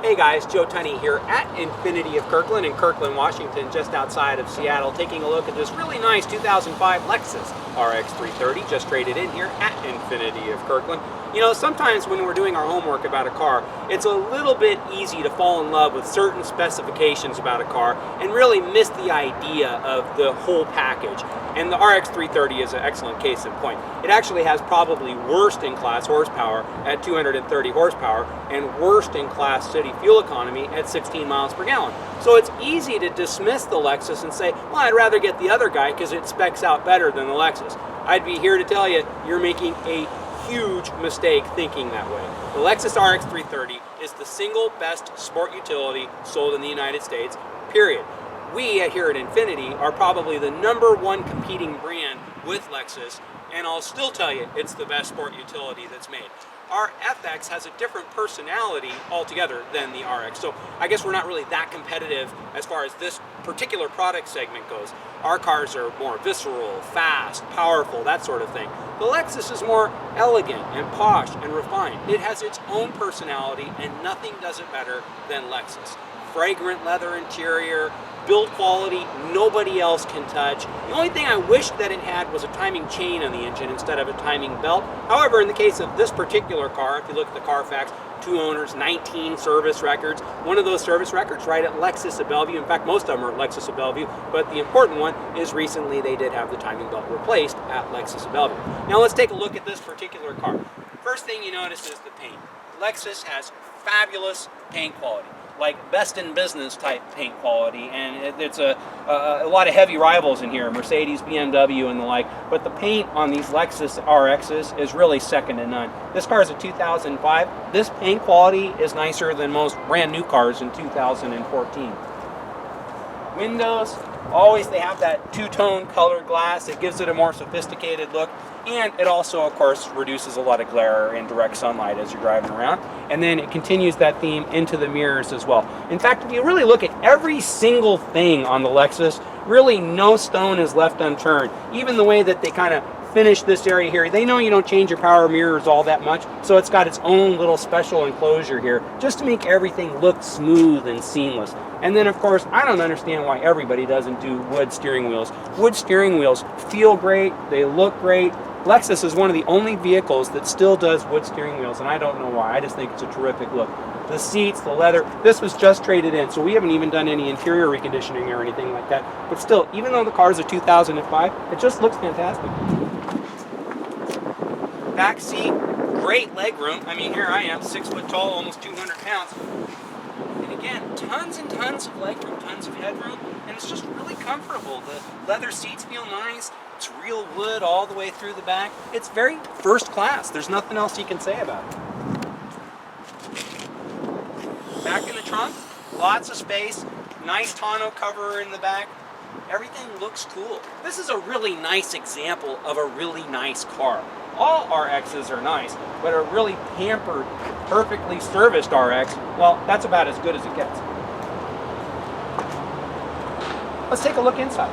Hey guys, Joe Tunney here at Infiniti of Kirkland in Kirkland, Washington, just outside of Seattle, taking a look at this really nice 2005 Lexus RX330, just traded in here at Infiniti of Kirkland. You know, sometimes when we're doing our homework about a car, it's a little bit easy to fall in love with certain specifications about a car and really miss the idea of the whole package. And the RX330 is an excellent case in point. It actually has probably worst in class horsepower at 230 horsepower and worst in class city fuel economy at 16 miles per gallon. So it's easy to dismiss the Lexus and say, well, I'd rather get the other guy because it specs out better than the Lexus. I'd be here to tell you, you're making a huge mistake thinking that way. The Lexus RX330 is the single best sport utility sold in the United States, period. We here at Infiniti are probably the #1 competing brand with Lexus, and I'll still tell you it's the best sport utility that's made. Our FX has a different personality altogether than the RX, so I guess we're not really that competitive as far as this particular product segment goes. Our cars are more visceral, fast, powerful, that sort of thing. The Lexus is more elegant and posh and refined. It has its own personality, and nothing does it better than Lexus. Fragrant leather interior, build quality nobody else can touch. The only thing I wish that it had was a timing chain on the engine instead of a timing belt. However, in the case of this particular car, if you look at the Carfax, 2 owners, 19 service records. One of those service records right at Lexus of Bellevue. In fact, most of them are at Lexus of Bellevue, but the important one is recently they did have the timing belt replaced at Lexus of Bellevue. Now let's take a look at this particular car. First thing you notice is the paint. Lexus has fabulous paint quality, like best in business type paint quality, and it's a lot of heavy rivals in here, Mercedes, BMW, and the like, but the paint on these Lexus RXs is really second to none. This car is a 2005. This paint quality is nicer than most brand new cars in 2014. Windows, always they have that two-tone colored glass. It gives it a more sophisticated look, and it also, of course, reduces a lot of glare and direct sunlight as you're driving around. And then it continues that theme into the mirrors as well. In fact, if you really look at every single thing on the Lexus, really no stone is left unturned. Even the way that they kind of finish this area here, they know you don't change your power mirrors all that much, so it's got its own little special enclosure here just to make everything look smooth and seamless. And then, of course, I don't understand why everybody doesn't do wood steering wheels. Wood steering wheels feel great, they look great. Lexus is one of the only vehicles that still does wood steering wheels, and I don't know why. I just think it's a terrific look. The seats, the leather, this was just traded in, so we haven't even done any interior reconditioning or anything like that. But still, even though the car is a 2005, it just looks fantastic. Back seat, great leg room. I mean, here I am, 6 foot tall, almost 200 pounds. And again, tons and tons of leg room, tons of headroom, and it's just really comfortable. The leather seats feel nice. It's real wood all the way through the back. It's very first class. There's nothing else you can say about it. Back in the trunk, lots of space, nice tonneau cover in the back. Everything looks cool. This is a really nice example of a really nice car. All RXs are nice, but a really pampered, perfectly serviced RX, well, that's about as good as it gets. Let's take a look inside.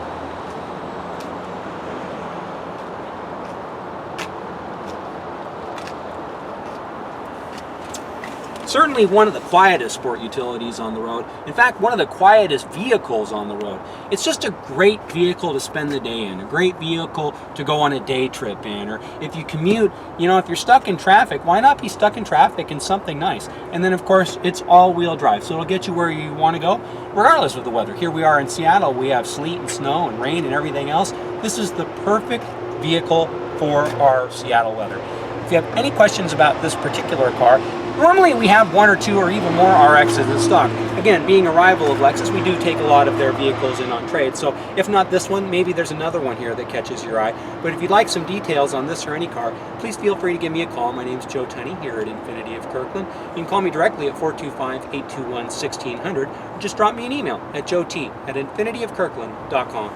Certainly one of the quietest sport utilities on the road. In fact, one of the quietest vehicles on the road. It's just a great vehicle to spend the day in, a great vehicle to go on a day trip in, or if you commute, you know, if you're stuck in traffic, why not be stuck in traffic in something nice? And then, of course, it's all-wheel drive, so it'll get you where you want to go, regardless of the weather. Here we are in Seattle, we have sleet and snow and rain and everything else. This is the perfect vehicle for our Seattle weather. If you have any questions about this particular car, normally we have 1 or 2 or even more RXs in stock. Again, being a rival of Lexus, we do take a lot of their vehicles in on trade. So if not this one, maybe there's another one here that catches your eye. But if you'd like some details on this or any car, please feel free to give me a call. My name's Joe Tunney here at Infiniti of Kirkland. You can call me directly at 425-821-1600 or just drop me an email at joet@infinitiofkirkland.com.